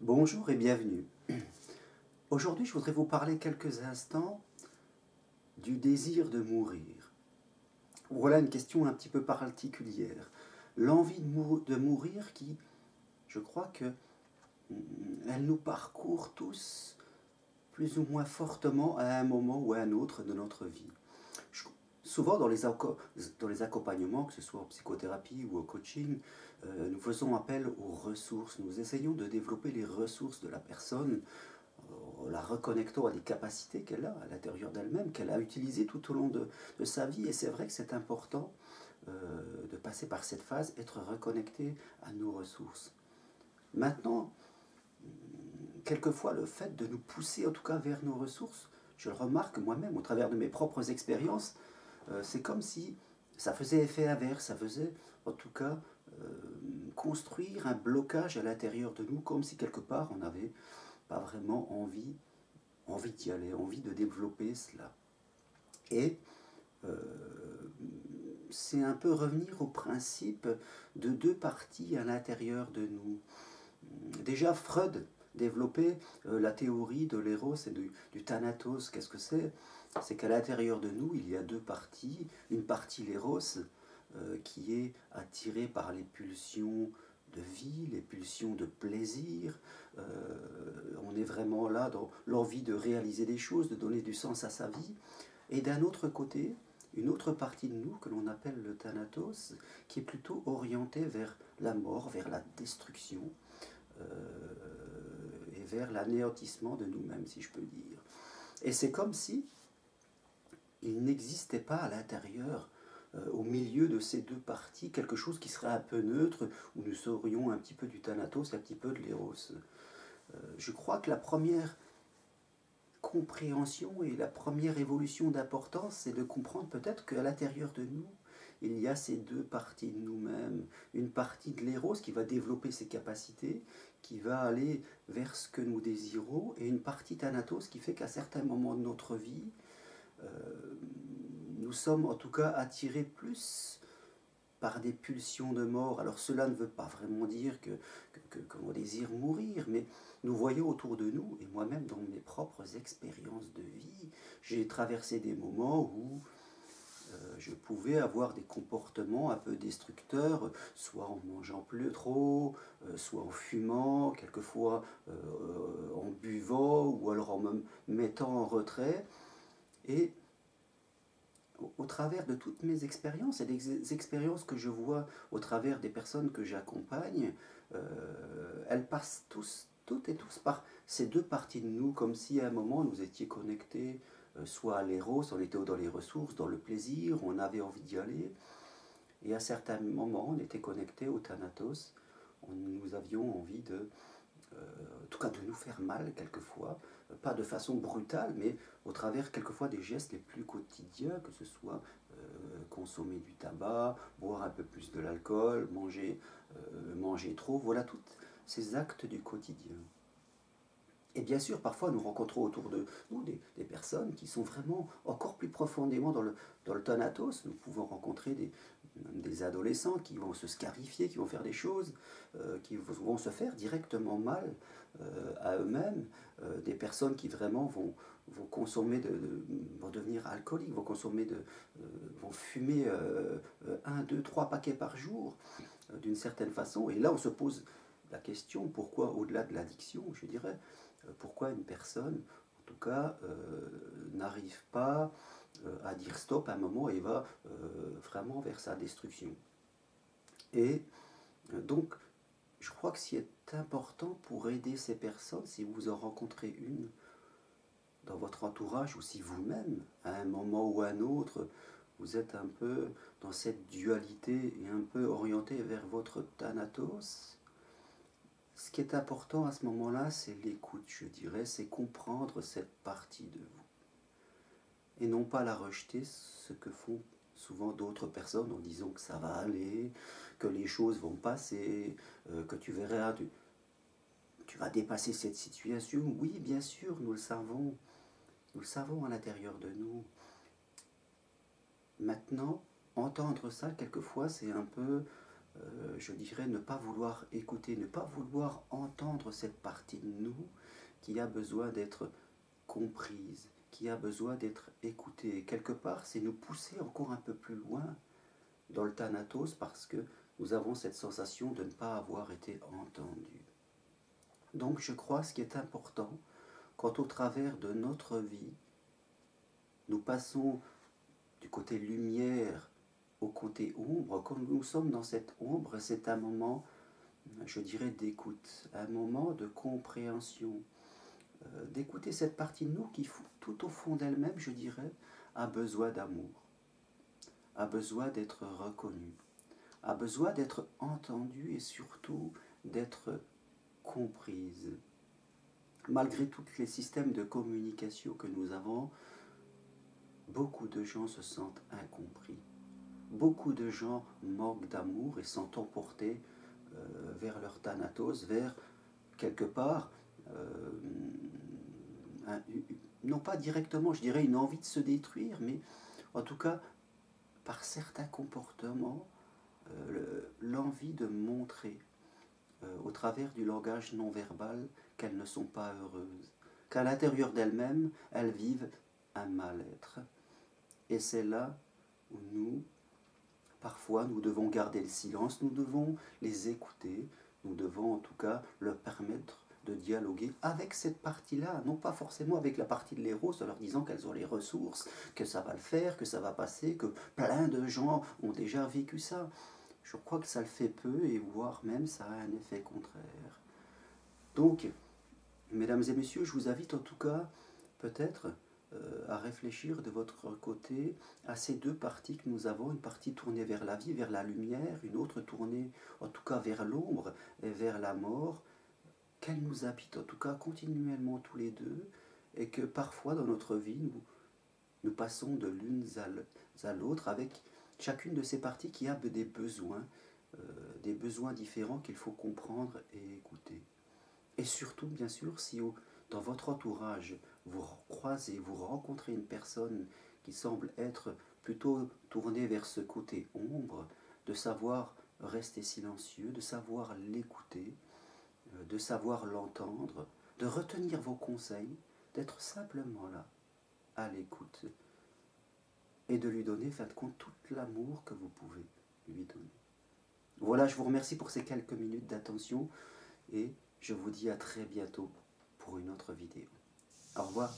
Bonjour et bienvenue. Aujourd'hui, je voudrais vous parler quelques instants du désir de mourir. Voilà une question un petit peu particulière. L'envie de mourir qui, je crois que elle nous parcourt tous plus ou moins fortement à un moment ou à un autre de notre vie. Souvent dans les accompagnements, que ce soit en psychothérapie ou au coaching, nous faisons appel aux ressources. Nous essayons de développer les ressources de la personne, la reconnectant à des capacités qu'elle a à l'intérieur d'elle-même, qu'elle a utilisées tout au long de sa vie. Et c'est vrai que c'est important de passer par cette phase, être reconnecté à nos ressources. Maintenant, quelquefois, le fait de nous pousser en tout cas vers nos ressources, je le remarque moi-même au travers de mes propres expériences, c'est comme si ça faisait effet inverse, ça faisait en tout cas construire un blocage à l'intérieur de nous, comme si quelque part on n'avait pas vraiment envie d'y aller, envie de développer cela. Et c'est un peu revenir au principe de deux parties à l'intérieur de nous. Déjà, Freud développait la théorie de l'éros et du thanatos. Qu'est-ce que c'est? C'est qu'à l'intérieur de nous, il y a deux parties. Une partie, l'éros, qui est attirée par les pulsions de vie, les pulsions de plaisir. On est vraiment là dans l'envie de réaliser des choses, de donner du sens à sa vie. Et d'un autre côté, une autre partie de nous que l'on appelle le thanatos, qui est plutôt orientée vers la mort, vers la destruction, et vers l'anéantissement de nous-mêmes, si je peux dire. Et c'est comme si il n'existait pas à l'intérieur, au milieu de ces deux parties, quelque chose qui serait un peu neutre, où nous serions un petit peu du thanatos, un petit peu de l'éros. Je crois que la première compréhension et la première évolution d'importance, c'est de comprendre peut-être qu'à l'intérieur de nous, il y a ces deux parties de nous-mêmes. Une partie de l'éros qui va développer ses capacités, qui va aller vers ce que nous désirons, et une partie thanatos qui fait qu'à certains moments de notre vie, nous sommes en tout cas attirés plus par des pulsions de mort. Alors cela ne veut pas vraiment dire qu'on désire mourir, mais nous voyons autour de nous, et moi-même dans mes propres expériences de vie, j'ai traversé des moments où je pouvais avoir des comportements un peu destructeurs, soit en mangeant plus trop, soit en fumant, quelquefois en buvant, ou alors en me mettant en retrait. Et au travers de toutes mes expériences et des expériences que je vois au travers des personnes que j'accompagne, elles passent toutes et tous par ces deux parties de nous, comme si à un moment nous étions connectés soit à l'éros, on était dans les ressources, dans le plaisir, on avait envie d'y aller, et à certains moments on était connectés au thanatos, nous avions envie de, en tout cas de nous faire mal quelquefois, pas de façon brutale, mais au travers quelquefois des gestes les plus quotidiens, que ce soit consommer du tabac, boire un peu plus de l'alcool, manger trop, voilà tous ces actes du quotidien. Et bien sûr, parfois nous rencontrons autour de nous des personnes qui sont vraiment encore plus profondément dans le thanatos. Nous pouvons rencontrer des adolescents qui vont se scarifier, qui vont faire des choses, qui vont se faire directement mal à eux-mêmes, des personnes qui vraiment vont consommer, vont devenir alcooliques, vont fumer 1, 2, 3 paquets par jour, d'une certaine façon. Et là, on se pose la question, pourquoi, au-delà de l'addiction, je dirais, pourquoi une personne, en tout cas, n'arrive pas à dire stop à un moment et va vraiment vers sa destruction. Et donc, je crois que ce qui est important pour aider ces personnes, si vous en rencontrez une dans votre entourage ou si vous-même, à un moment ou à un autre, vous êtes un peu dans cette dualité et un peu orienté vers votre thanatos, ce qui est important à ce moment-là, c'est l'écoute, je dirais, c'est comprendre cette partie de vous. Et non pas la rejeter, ce que font souvent d'autres personnes en disant que ça va aller, que les choses vont passer, que tu verras, tu vas dépasser cette situation. Oui, bien sûr, nous le savons à l'intérieur de nous. Maintenant, entendre ça, quelquefois, c'est un peu je dirais, ne pas vouloir écouter, ne pas vouloir entendre cette partie de nous qui a besoin d'être comprise, qui a besoin d'être écoutée. Quelque part, c'est nous pousser encore un peu plus loin dans le thanatos parce que nous avons cette sensation de ne pas avoir été entendus. Donc je crois ce qui est important, quand au travers de notre vie, nous passons du côté lumière au côté ombre, quand nous sommes dans cette ombre, c'est un moment, je dirais, d'écoute, un moment de compréhension, d'écouter cette partie de nous qui, tout au fond d'elle-même, je dirais, a besoin d'amour, a besoin d'être reconnue, a besoin d'être entendue et surtout d'être comprise. Malgré tous les systèmes de communication que nous avons, beaucoup de gens se sentent incompris. Beaucoup de gens manquent d'amour et sont emportés vers leur thanatos, vers quelque part, non pas directement, je dirais une envie de se détruire, mais en tout cas, par certains comportements, l'envie de montrer au travers du langage non verbal qu'elles ne sont pas heureuses, qu'à l'intérieur d'elles-mêmes, elles vivent un mal-être. Et c'est là où nous, parfois, nous devons garder le silence, nous devons les écouter, nous devons en tout cas leur permettre de dialoguer avec cette partie-là, non pas forcément avec la partie de l'héros, en leur disant qu'elles ont les ressources, que ça va le faire, que ça va passer, que plein de gens ont déjà vécu ça. Je crois que ça le fait peu, et voire même ça a un effet contraire. Donc, mesdames et messieurs, je vous invite en tout cas, peut-être, à réfléchir de votre côté à ces deux parties que nous avons, une partie tournée vers la vie, vers la lumière, une autre tournée en tout cas vers l'ombre et vers la mort, qu'elles nous habitent en tout cas continuellement tous les deux, et que parfois dans notre vie nous passons de l'une à l'autre avec chacune de ces parties qui a des besoins différents qu'il faut comprendre et écouter. Et surtout, bien sûr, si dans votre entourage, vous croisez, vous rencontrez une personne qui semble être plutôt tournée vers ce côté ombre, de savoir rester silencieux, de savoir l'écouter, de savoir l'entendre, de retenir vos conseils, d'être simplement là, à l'écoute, et de lui donner, fin de compte, tout l'amour que vous pouvez lui donner. Voilà, je vous remercie pour ces quelques minutes d'attention, et je vous dis à très bientôt pour une autre vidéo. Au revoir.